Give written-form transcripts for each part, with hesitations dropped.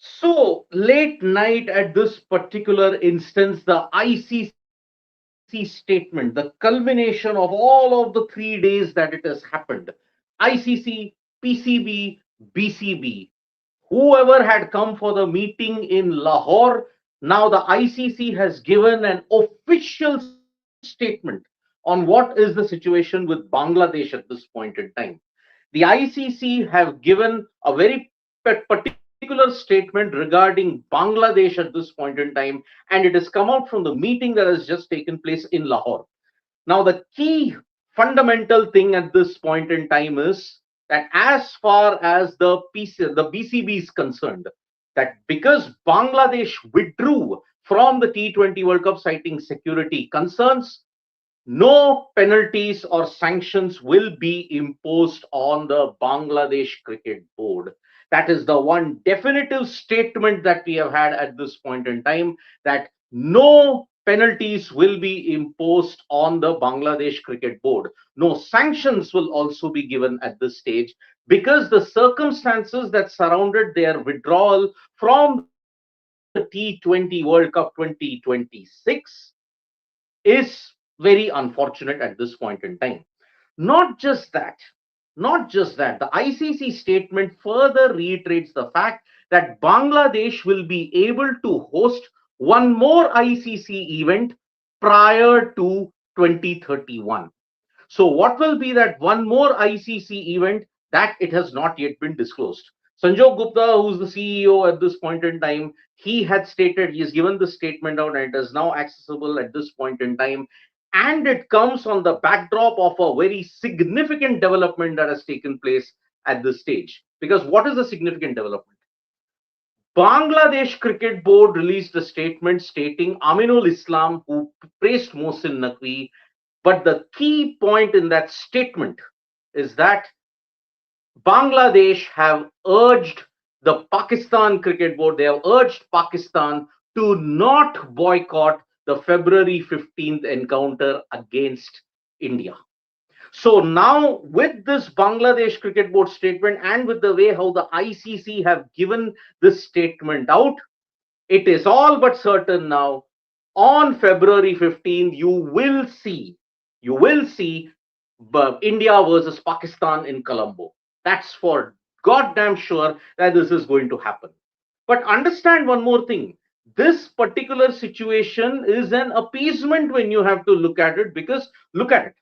So late night at this particular instance, the ICC statement, the culmination of all of the 3 days that it has happened. ICC, PCB, BCB, whoever had come for the meeting in Lahore, now the ICC has given an official statement on what is the situation with Bangladesh at this point in time. The ICC have given a very particular statement regarding Bangladesh at this point in time, and it has come out from the meeting that has just taken place in Lahore. Now, the key fundamental thing at this point in time is that as far as the BCB is concerned, that because Bangladesh withdrew from the T20 World Cup citing security concerns, no penalties or sanctions will be imposed on the Bangladesh Cricket Board. That is the one definitive statement that we have had at this point in time, that no penalties will be imposed on the Bangladesh Cricket Board. No sanctions will also be given at this stage, because the circumstances that surrounded their withdrawal from the T20 World Cup 2026 is very unfortunate at this point in time. Not just that, the ICC statement further reiterates the fact that Bangladesh will be able to host one more ICC event prior to 2031. So, what will be that one more ICC event? That it has not yet been disclosed. Sanjog Gupta, who's the CEO at this point in time, he had stated, he has given the statement out, and it is now accessible at this point in time. And it comes on the backdrop of a very significant development that has taken place at this stage. Because what is the significant development? Bangladesh Cricket Board released a statement stating Aminul Islam, who praised Mohsin Naqvi, but the key point in that statement is that Bangladesh have urged the Pakistan Cricket Board, they have urged Pakistan to not boycott the February 15th encounter against India. So now, with this Bangladesh Cricket Board statement and with the way how the ICC have given this statement out, it is all but certain now. On February 15th, you will see India versus Pakistan in Colombo. That's for goddamn sure that this is going to happen. But understand one more thing. This particular situation is an appeasement when you have to look at it, because look at it.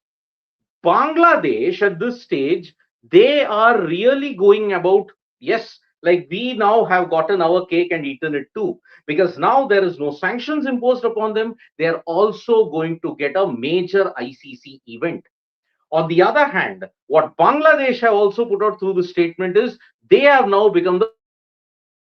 Bangladesh at this stage, they are really going about, yes, like we now have gotten our cake and eaten it too, because now there is no sanctions imposed upon them. They are also going to get a major ICC event. On the other hand, what Bangladesh have also put out through the statement is they have now become the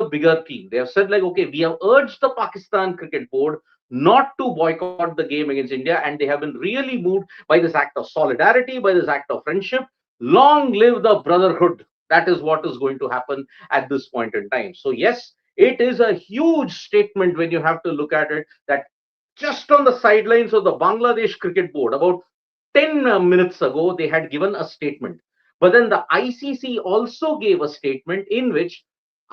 bigger team. They have said, like, okay, we have urged the Pakistan Cricket Board not to boycott the game against India, and they have been really moved by this act of solidarity, by this act of friendship. Long live the brotherhood. That is what is going to happen at this point in time. So, yes, it is a huge statement when you have to look at it, that just on the sidelines of the Bangladesh Cricket Board, about 10 minutes ago, they had given a statement. But then the ICC also gave a statement in which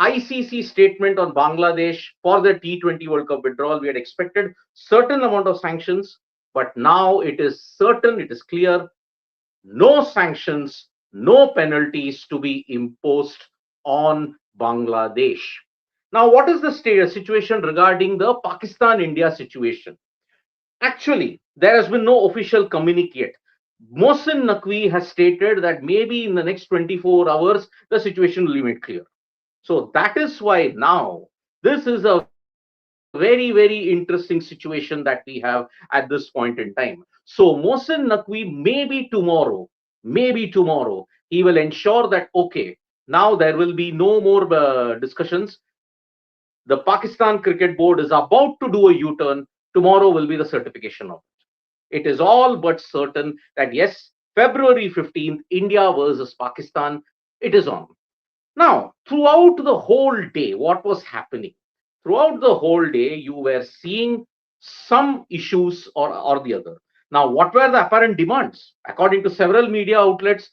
ICC statement on Bangladesh for the T20 World Cup withdrawal. We had expected certain amount of sanctions, but now it is certain, it is clear, no sanctions, no penalties to be imposed on Bangladesh. Now, what is the situation regarding the Pakistan-India situation? Actually, there has been no official communique. Mohsin Naqvi has stated that maybe in the next 24 hours, the situation will be made clear. So that is why now this is a very, very interesting situation that we have at this point in time. So Mohsin Naqvi, maybe tomorrow, he will ensure that, okay, now there will be no more discussions. The Pakistan Cricket Board is about to do a U-turn. Tomorrow will be the certification of it. It is all but certain that yes, February 15th, India versus Pakistan, it is on. Now, throughout the whole day, what was happening? Throughout the whole day, you were seeing some issues or the other. Now, what were the apparent demands? According to several media outlets,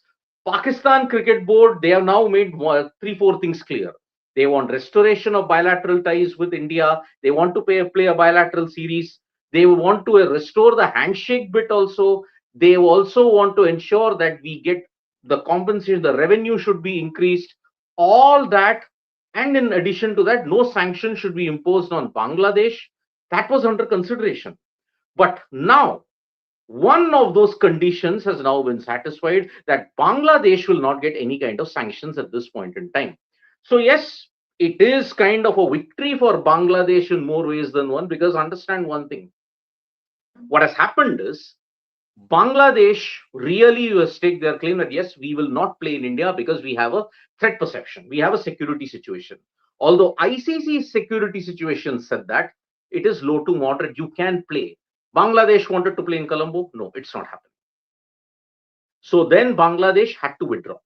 Pakistan Cricket Board, they have now made 3, 4 things clear. They want restoration of bilateral ties with India. They want to play a bilateral series. They want to restore the handshake bit also. They also want to ensure that we get the compensation, the revenue should be increased, all that. And in addition to that, no sanctions should be imposed on Bangladesh. That was under consideration. But now, one of those conditions has now been satisfied, that Bangladesh will not get any kind of sanctions at this point in time. So, yes, it is kind of a victory for Bangladesh in more ways than one, because understand one thing. What has happened is Bangladesh really stake their claim that yes, we will not play in India because we have a threat perception, we have a security situation. Although ICC's security situation said that it is low to moderate, you can play. Bangladesh wanted to play in Colombo. No, it's not happening. So then Bangladesh had to withdraw.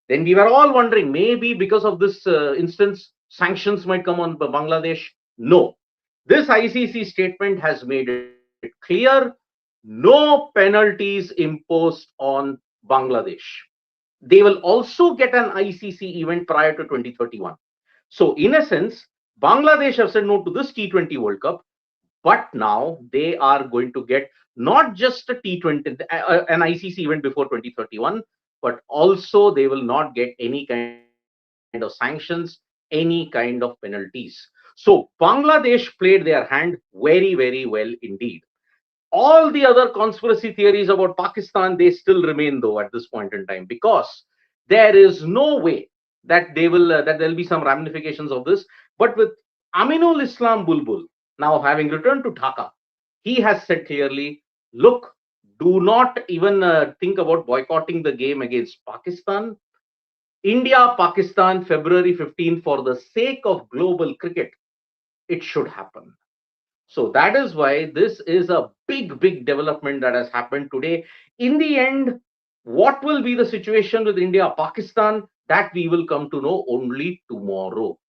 Then we were all wondering, maybe because of this instance, sanctions might come on Bangladesh. No, this ICC statement has made it clear, no penalties imposed on Bangladesh. They will also get an ICC event prior to 2031. So, in a sense, Bangladesh have said no to this T20 World Cup, but now they are going to get not just a T20, an ICC event before 2031, but also they will not get any kind of sanctions, any kind of penalties. So Bangladesh played their hand very, very well indeed. All the other conspiracy theories about Pakistan, they still remain though at this point in time, because there is no way that they will that there will be some ramifications of this. But with Aminul Islam Bulbul now having returned to Dhaka, he has said clearly, look, do not even think about boycotting the game against Pakistan. India Pakistan February 15th, for the sake of global cricket, it should happen. So that is why this is a big, big development that has happened today. In the end, what will be the situation with India, Pakistan, that we will come to know only tomorrow.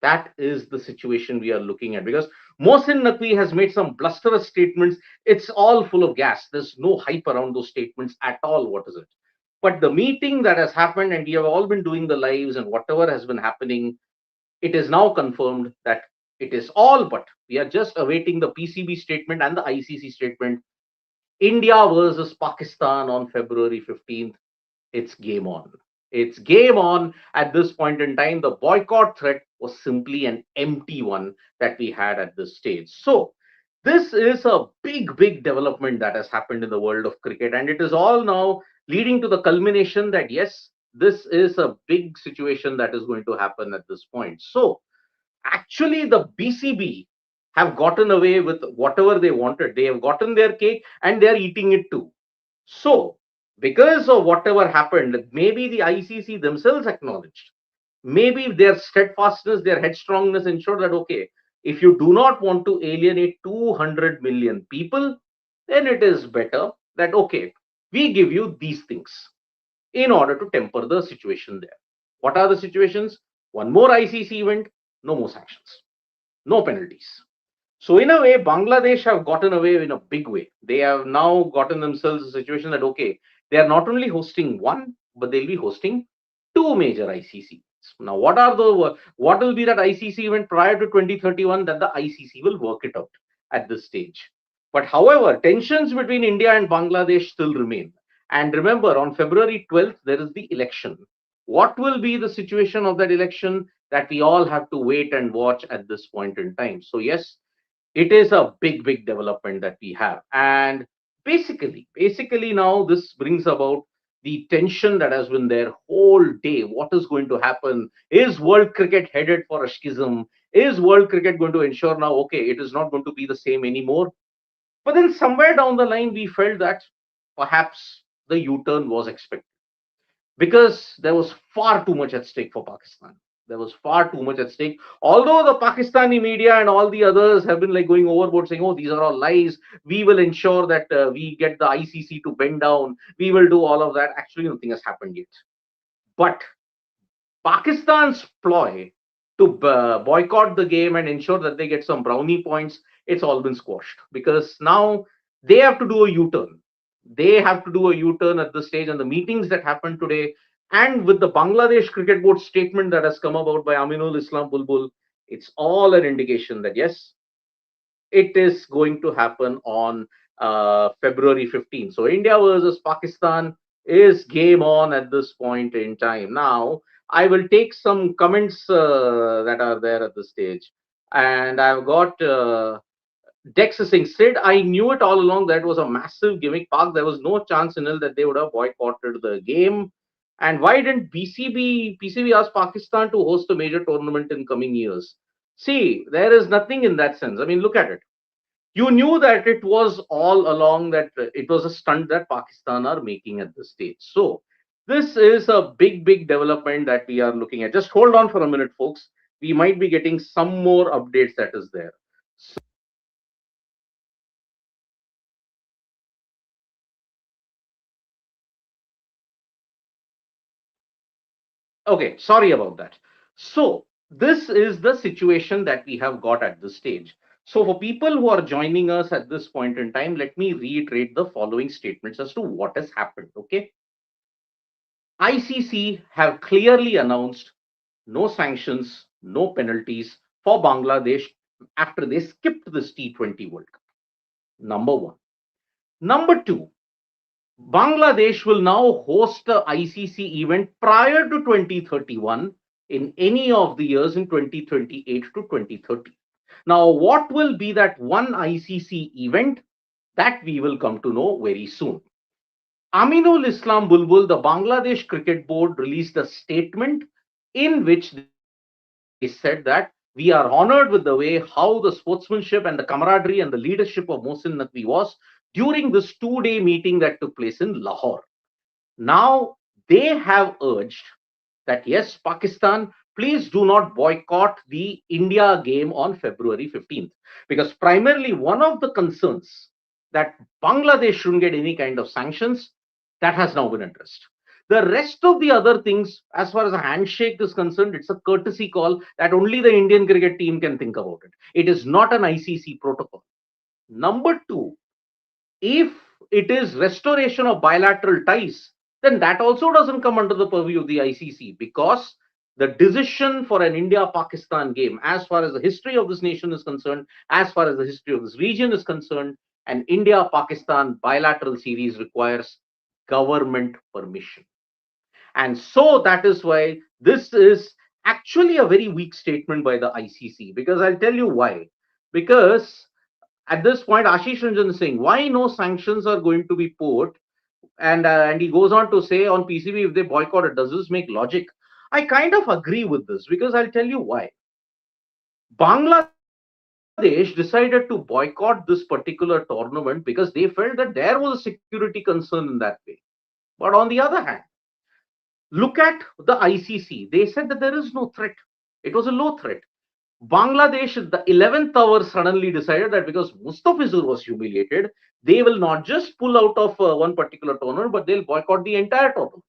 That is the situation we are looking at, because Mohsin Naqvi has made some blusterous statements. It's all full of gas. There's no hype around those statements at all. What is it? But the meeting that has happened, and we have all been doing the lives and whatever has been happening, it is now confirmed that it is all but we are just awaiting the PCB statement and the ICC statement. India versus Pakistan on February 15th. It's game on. It's game on at this point in time. The boycott threat was simply an empty one that we had at this stage. So, this is a big, big development that has happened in the world of cricket, and it is all now leading to the culmination that yes, this is a big situation that is going to happen at this point. So, actually, the BCB have gotten away with whatever they wanted. They have gotten their cake and they are eating it too. So, because of whatever happened, maybe the ICC themselves acknowledged, maybe their steadfastness, their headstrongness ensured that, okay, if you do not want to alienate 200 million people, then it is better that, okay, we give you these things in order to temper the situation there. What are the situations? One more ICC event, no more sanctions, no penalties. So in a way, Bangladesh have gotten away in a big way. They have now gotten themselves a situation that, okay, they are not only hosting one, but they'll be hosting two major ICC. Now, what will be that ICC event prior to 2031, that the ICC will work it out at this stage. But however, tensions between India and Bangladesh still remain. And remember, on February 12th, there is the election. What will be the situation of that election, that we all have to wait and watch at this point in time. So yes, it is a big, big development that we have. And basically now this brings about the tension that has been there whole day. What is going to happen? Is world cricket headed for a schism? Is world cricket going to ensure now, okay, it is not going to be the same anymore? But then somewhere down the line, we felt that perhaps the U-turn was expected, because there was far too much at stake for Pakistan. There was far too much at stake. Although the Pakistani media and all the others have been like going overboard, saying, "Oh, these are all lies. We will ensure that we get the ICC to bend down. We will do all of that." Actually, nothing has happened yet. But Pakistan's ploy to boycott the game and ensure that they get some brownie points, it's all been squashed, because now they have to do a U-turn. They have to do a U-turn at this stage, and the meetings that happened today, And with the Bangladesh Cricket Board statement that has come about by Aminul Islam Bulbul, it's all an indication that yes, it is going to happen on February 15th. So India versus Pakistan is game on at this point in time. Now, I will take some comments that are there at this stage. And I've got Dex Singh said, I knew it all along that it was a massive gimmick park. There was no chance in hell that they would have boycotted the game. And why didn't PCB ask Pakistan to host a major tournament in coming years? See, there is nothing in that sense. I mean, look at it. You knew that it was all along that it was a stunt that Pakistan are making at this stage. So this is a big development that we are looking at. Just hold on for a minute, folks. We might be getting some more updates that is there. Okay, sorry about that. So, this is the situation that we have got at this stage. So, for people who are joining us at this point in time, let me reiterate the following statements as to what has happened. Okay, ICC have clearly announced no sanctions, no penalties for Bangladesh after they skipped this T20 World Cup. Number one. Number two, Bangladesh will now host the ICC event prior to 2031 in any of the years in 2028 to 2030. Now, what will be that one ICC event? That we will come to know very soon. Aminul Islam Bulbul, the Bangladesh Cricket Board, released a statement in which they said that we are honored with the way how the sportsmanship and the camaraderie and the leadership of Mohsin Naqvi was during this 2-day meeting that took place in Lahore. Now, they have urged that yes, Pakistan, please do not boycott the India game on February 15th. Because primarily one of the concerns that Bangladesh shouldn't get any kind of sanctions, that has now been addressed. The rest of the other things, as far as a handshake is concerned, it's a courtesy call that only the Indian cricket team can think about it. It is not an ICC protocol. Number two, if it is restoration of bilateral ties, then that also doesn't come under the purview of the ICC because the decision for an India Pakistan game, as far as the history of this nation is concerned, as far as the history of this region is concerned, an India Pakistan bilateral series requires government permission. And so that is why this is actually a very weak statement by the ICC because I'll tell you why. Because at this point, Ashish Ranjan is saying, why no sanctions are going to be put? And he goes on to say on PCB, if they boycott it, does this make logic? I kind of agree with this because I'll tell you why. Bangladesh decided to boycott this particular tournament because they felt that there was a security concern in that way. But on the other hand, look at the ICC. They said that there is no threat. It was a low threat. Bangladesh, at the 11th hour, suddenly decided that because Mustafizur was humiliated, they will not just pull out of one particular tournament, but they'll boycott the entire tournament.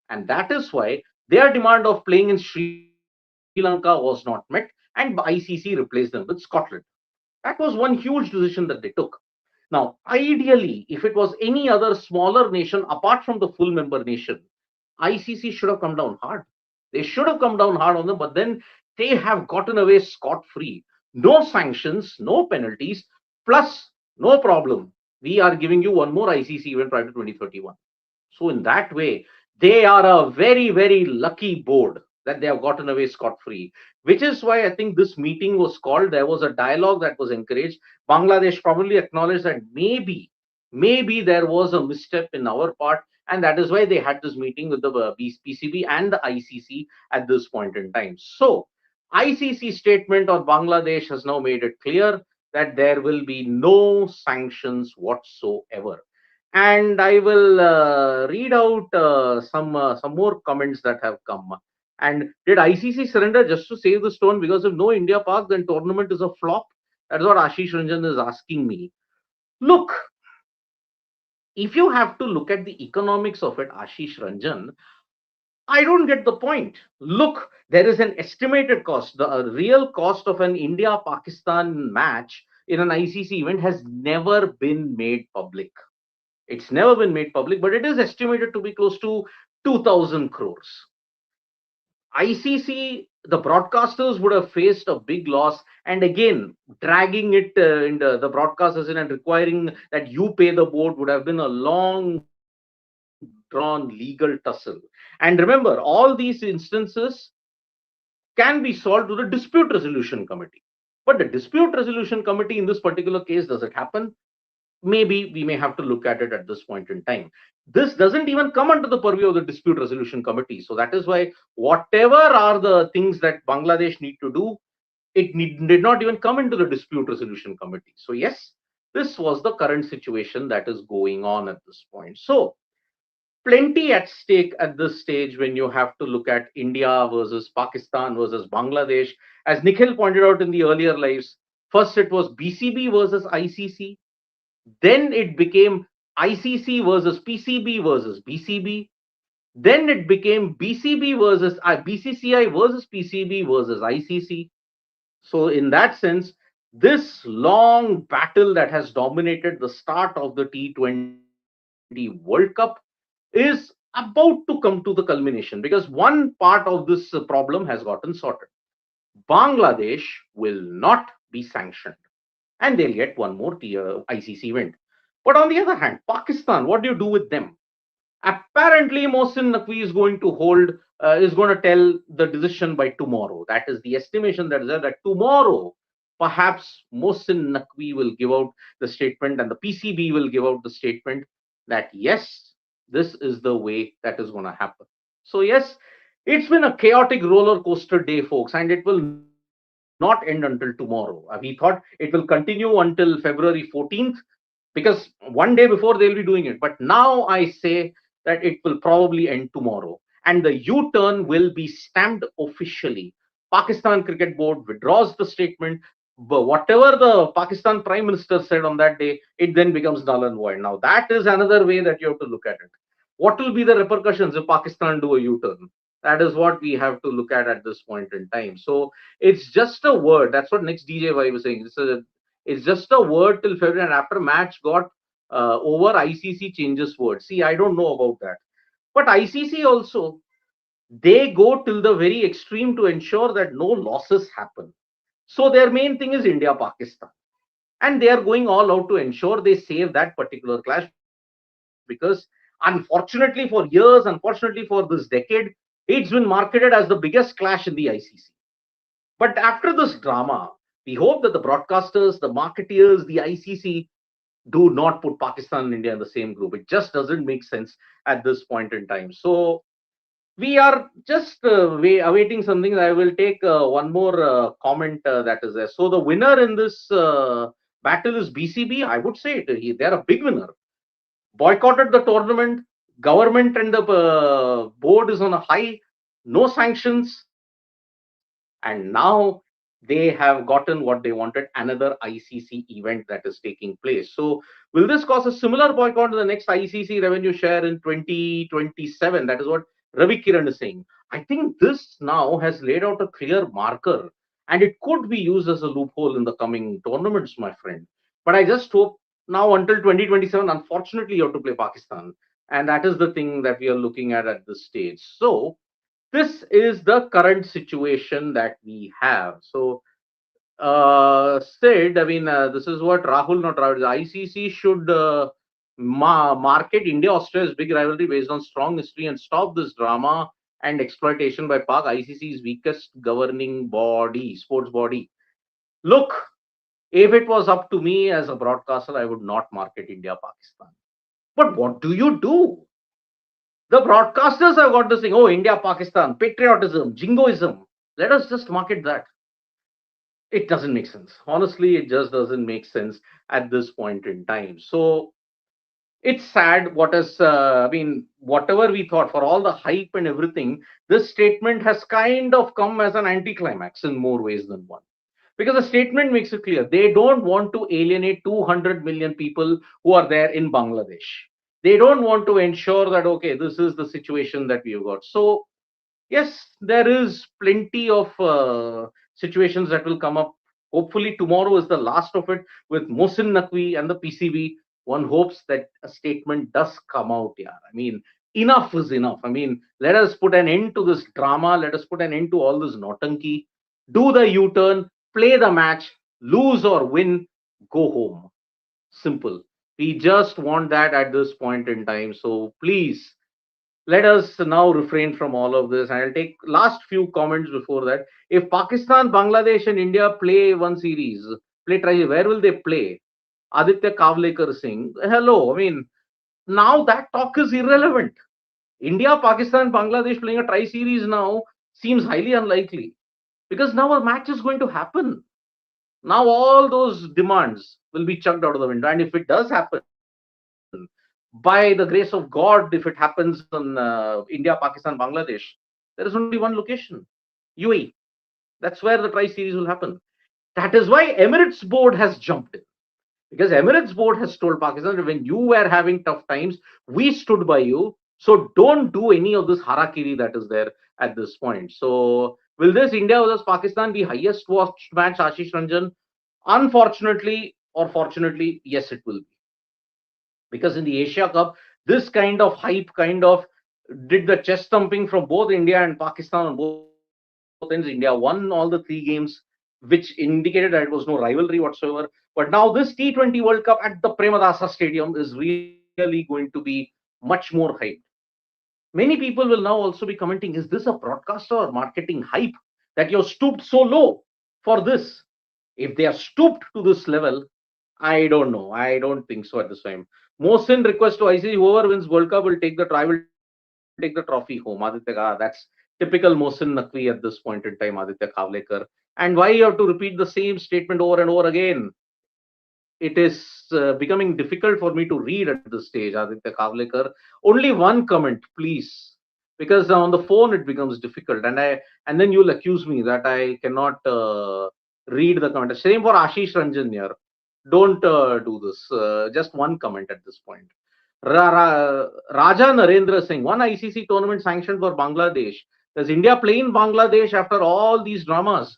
And that is why their demand of playing in Sri Lanka was not met, and ICC replaced them with Scotland. That was one huge decision that they took. Now, ideally, if it was any other smaller nation apart from the full member nation, ICC should have come down hard. They should have come down hard on them, but then they have gotten away scot free. No sanctions, no penalties, plus no problem. We are giving you one more ICC event prior to 2031. So, in that way, they are a very lucky board that they have gotten away scot free, which is why I think this meeting was called. There was a dialogue that was encouraged. Bangladesh probably acknowledged that maybe there was a misstep in our part, and that is why they had this meeting with the PCB and the ICC at this point in time. So, ICC statement on Bangladesh has now made it clear that there will be no sanctions whatsoever. And I will read out some more comments that have come. And did ICC surrender just to save the stone? Because if no India Park, then tournament is a flop. That's what Ashish Ranjan is asking me. Look, if you have to look at the economics of it, Ashish Ranjan, I don't get the point. Look, there is an estimated cost. The real cost of an India Pakistan match in an ICC event has never been made public. It's never been made public, but it is estimated to be close to 2,000 crores. ICC, the broadcasters would have faced a big loss, and again, dragging it in the broadcasters in and requiring that you pay the board would have been a long drawn legal tussle. And remember, all these instances can be solved to the dispute resolution committee. But the dispute resolution committee in this particular case, does it happen? Maybe we may have to look at it at this point in time. This doesn't even come under the purview of the dispute resolution committee. So that is why whatever are the things that Bangladesh need to do, did not even come into the dispute resolution committee. So yes, this was the current situation that is going on at this point. So plenty at stake at this stage when you have to look at India versus Pakistan versus Bangladesh. As Nikhil pointed out in the earlier lives, first it was BCB versus ICC, then it became ICC versus PCB versus BCB. Then it became BCB versus BCCI versus PCB versus ICC. So, in that sense, this long battle that has dominated the start of the T20 World Cup is about to come to the culmination, because one part of this problem has gotten sorted. Bangladesh will not be sanctioned, and they'll get one more ICC event. But on the other hand, Pakistan, what do you do with them? Apparently, Mohsin Naqvi is going to tell the decision by tomorrow. That is the estimation that is there, that tomorrow, perhaps Mohsin Naqvi will give out the statement and the PCB will give out the statement that yes, this is the way that is going to happen. So, yes, it's been a chaotic roller coaster day, folks, and it will not end until tomorrow. We thought it will continue until February 14th, because one day before they'll be doing it. But now I say that it will probably end tomorrow. And the U turn will be stamped officially. Pakistan Cricket Board withdraws the statement. But whatever the Pakistan Prime Minister said on that day, it then becomes null and void. Now, that is another way that you have to look at it. What will be the repercussions if Pakistan do a U turn? That is what we have to look at this point in time. So it's just a word. That's what next DJY was saying. It's just a word till February, and after match got over, ICC changes word. See, I don't know about that. But ICC also, they go till the very extreme to ensure that no losses happen. So their main thing is India Pakistan. And they are going all out to ensure they save that particular clash, because unfortunately for years, unfortunately for this decade, it's been marketed as the biggest clash in the ICC. But after this drama, we hope that the broadcasters, the marketeers, the ICC do not put Pakistan and India in the same group. It just doesn't make sense at this point in time. So we are just awaiting something. I will take one more comment that is there. So the winner in this battle is BCB. I would say they're a big winner. Boycotted the tournament. Government and the board is on a high. No sanctions, and now they have gotten what they wanted, another ICC event that is taking place. So will this cause a similar boycott in the next ICC revenue share in 2027? That is what Ravi Kiran is saying. I think this now has laid out a clear marker, and it could be used as a loophole in the coming tournaments, my friend. But I just hope now until 2027, unfortunately, you have to play Pakistan. And that is the thing that we are looking at this stage. So this is the current situation that we have. So, Sid, I mean, this is what Rahul, not Rahul, the ICC should market India Australia's big rivalry based on strong history and stop this drama and exploitation by Pak, ICC's weakest governing body, sports body. Look, if it was up to me as a broadcaster, I would not market India Pakistan. But what do you do? The broadcasters have got this thing, oh, India, Pakistan, patriotism, jingoism. Let us just market that. It doesn't make sense. Honestly, it just doesn't make sense at this point in time. So it's sad what is, I mean, whatever we thought, for all the hype and everything, this statement has kind of come as an anticlimax in more ways than one. Because the statement makes it clear they don't want to alienate 200 million people who are there in Bangladesh. They don't want to ensure that, okay, this is the situation that we've got. So, yes, there is plenty of situations that will come up. Hopefully, tomorrow is the last of it with Mohsin Naqvi and the PCB. One hopes that a statement does come out. Yeah, I mean, enough is enough. I mean, let us put an end to this drama. Let us put an end to all this nautanki. Do the U-turn, play the match, lose or win, go home. Simple. We just want that at this point in time. So please, let us now refrain from all of this. And I'll take last few comments before that. If Pakistan, Bangladesh, and India play one series, play try, where will they play? Aditya Kavlekar Singh. Hello. I mean, now that talk is irrelevant. India, Pakistan, Bangladesh playing a tri series now seems highly unlikely because now a match is going to happen. Now all those demands will be chucked out of the window. And if it does happen, by the grace of God, if it happens in India, Pakistan, Bangladesh, there is only one location, UAE. That's where the tri series will happen. That is why Emirates board has jumped in. Because Emirates board has told Pakistan that when you were having tough times, we stood by you. So don't do any of this harakiri that is there at this point. So will this India versus Pakistan be highest watched match, Ashish Ranjan? Unfortunately or fortunately, yes, it will be. Because in the Asia Cup, this kind of hype kind of did the chest thumping from both India and Pakistan on both ends. India won all the three games, which indicated that it was no rivalry whatsoever. But now this T20 World Cup at the Premadasa Stadium is really going to be much more hyped. Many people will now also be commenting, is this a broadcaster or marketing hype that you're stooped so low for this? If they are stooped to this level, I don't know. I don't think so at this time. Mohsin request to ICC, whoever wins World Cup will take the try, will take the trophy home. Aditya Ka, that's typical Mohsin Naqvi at this point in time, Aditya Khavlekar. And why you have to repeat the same statement over and over again? It is becoming difficult for me to read at this stage, Aditya Kavlekar. Only one comment, please, because on the phone it becomes difficult, and then you'll accuse me that I cannot read the comment. Same for Ashish Ranjan here. Don't do this. Just one comment at this point. Raja Narendra Singh, one ICC tournament sanctioned for Bangladesh. Does India play in Bangladesh after all these dramas?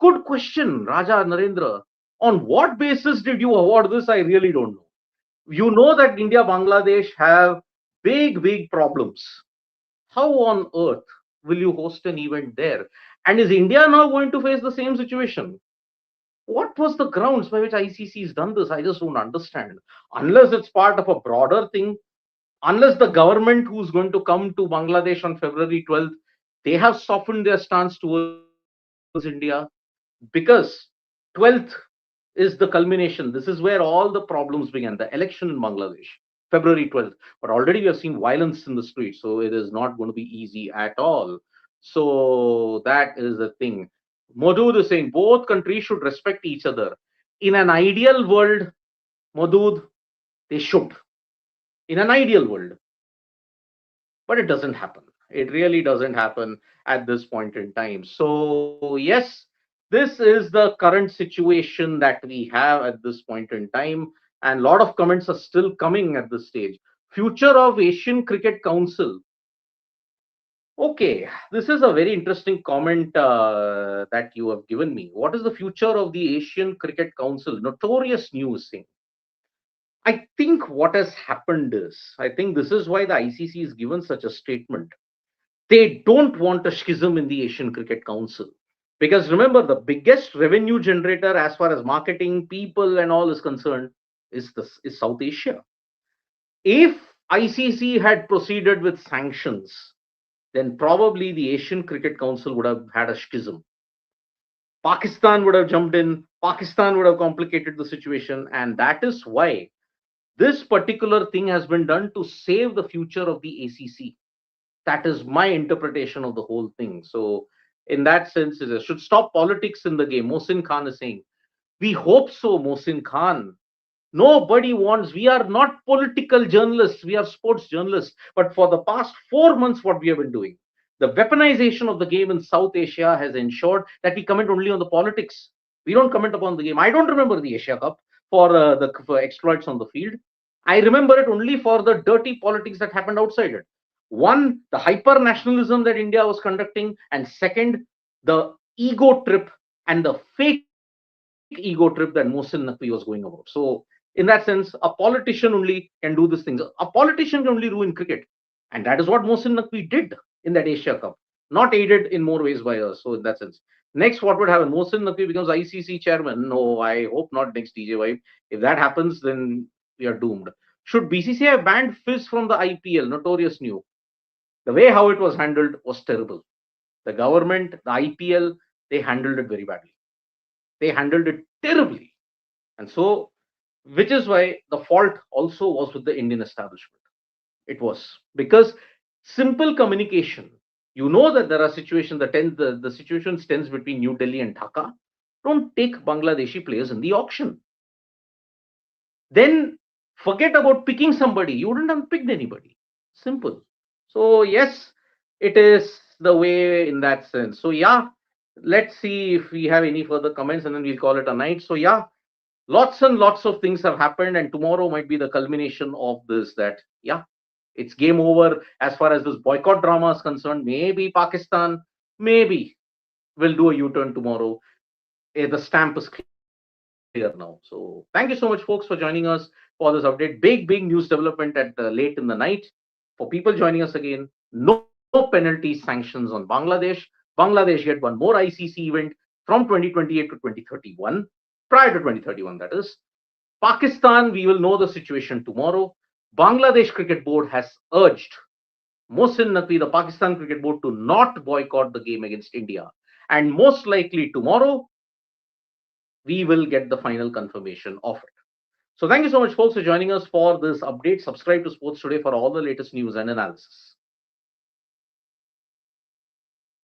Good question, Raja Narendra. On what basis did you award this? I really don't know. You know that India, Bangladesh have big problems. How on earth will you host an event there? And is India now going to face the same situation? What was the grounds by which ICC has done this? I just don't understand. Unless it's part of a broader thing, unless the government who's going to come to Bangladesh on February 12th, they have softened their stance towards India, because 12th is the culmination. This is where all the problems began, the election in Bangladesh, February 12th. But already we have seen violence in the streets, so it is not going to be easy at all. So that is the thing. Madhud is saying both countries should respect each other. In an ideal world, Madhud, they should. In an ideal world. But it doesn't happen. It really doesn't happen at this point in time. So, yes, this is the current situation that we have at this point in time. And a lot of comments are still coming at this stage. Future of Asian Cricket Council. Okay, this is a very interesting comment that you have given me. What is the future of the Asian Cricket Council? Notorious news thing. I think what has happened is, I think this is why the ICC is given such a statement. They don't want a schism in the Asian Cricket Council. Because remember, the biggest revenue generator as far as marketing, people, and all is concerned is South Asia. If ICC had proceeded with sanctions, then probably the Asian Cricket Council would have had a schism. Pakistan would have jumped in, Pakistan would have complicated the situation, and that is why this particular thing has been done to save the future of the ACC. That is my interpretation of the whole thing. So, in that sense, it should stop politics in the game. Mohsin Khan is saying, we hope so, Mohsin Khan. Nobody wants, we are not political journalists, we are sports journalists. But for the past 4 months, what we have been doing, the weaponization of the game in South Asia has ensured that we comment only on the politics. We don't comment upon the game. I don't remember the Asia Cup for exploits on the field. I remember it only for the dirty politics that happened outside it. One, the hyper nationalism that India was conducting, and second, the ego trip and the fake ego trip that Mohsin Naqvi was going about. So, in that sense, a politician only can do these things. A politician can only ruin cricket. And that is what Mohsin Naqvi did in that Asia Cup, not aided in more ways by us. So in that sense, next what would happen? Mohsin Naqvi becomes ICC chairman. No, I hope not next TJ. If that happens, then we are doomed. Should BCCI ban Fizz from the IPL? Notorious new. The way how it was handled was terrible. The government, the IPL, they handled it very badly. They handled it terribly. And so, which is why the fault also was with the Indian establishment. It was because simple communication. You know that there are situations, the situations tense between New Delhi and Dhaka. Don't take Bangladeshi players in the auction. Then forget about picking somebody. You wouldn't have picked anybody. Simple. So yes, it is the way in that sense. So yeah, let's see if we have any further comments and then we'll call it a night. So yeah, lots and lots of things have happened, and tomorrow might be the culmination of this. That yeah, it's game over as far as this boycott drama is concerned. Maybe Pakistan, maybe will do a U-turn tomorrow. The stamp is clear now. So thank you so much, folks, for joining us for this update. Big news development at late in the night. For people joining us again, no penalty sanctions on Bangladesh. Bangladesh get one more ICC event from 2028 to 2031, prior to 2031, that is. Pakistan, we will know the situation tomorrow. Bangladesh Cricket Board has urged Mohsin Naqvi, the Pakistan Cricket Board, to not boycott the game against India. And most likely tomorrow, we will get the final confirmation of it. So thank you so much, folks, for joining us for this update. Subscribe to Sports Today for all the latest news and analysis.